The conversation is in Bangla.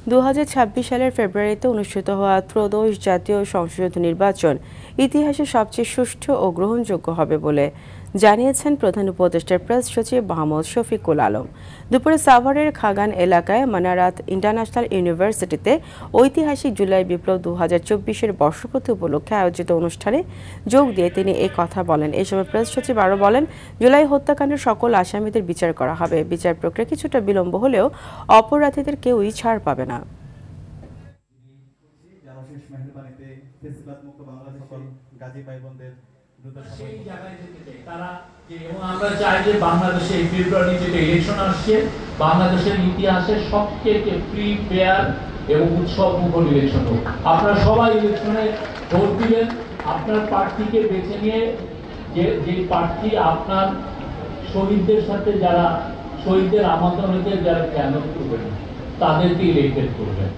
2026 সালের ফেব্রুয়ারিতে অনুষ্ঠিত হওয়া ত্রয়োদশ জাতীয় সংসদ নির্বাচন ইতিহাসে সবচেয়ে সুষ্ঠু ও গ্রহণযোগ্য হবে বলে জানিয়েছেন প্রধান উপদেষ্টার প্রেস সচিব মোহাম্মদ শফিকুল আলম। দুপুরে সাভারের খাগান এলাকায় মানারাত ইন্টারন্যাশনাল ইউনিভার্সিটিতে ঐতিহাসিক জুলাই বিপ্লব 2024-এর বর্ষপূর্তি উপলক্ষে আয়োজিত অনুষ্ঠানে যোগ দিয়ে তিনি এই কথা বলেন। এই সময় প্রেস সচিব আরও বলেন, জুলাই হত্যাকাণ্ডের সকল আসামিদের বিচার করা হবে। বিচার প্রক্রিয়া কিছুটা বিলম্ব হলেও অপরাধীদের কেউই ছাড় পাবে না। আমরা চাই যে বাংলাদেশে ফেব্রুয়ারি যে ইলেকশন আসছে, বাংলাদেশের ইতিহাসে সবচেয়ে ফ্রি, ফেয়ার এবং উৎসবমুখর ইলেকশন হোক। আপনারা সবাই ইলেকশনে ভোট দিবেন, আপনার প্রার্থীকে বেছে নিয়ে যে প্রার্থী আপনার শহীদদের সাথে, যারা শহীদদের আমানতের যারা জ্ঞান করবেন, তাদেরকে ইলেক্টেড করবেন।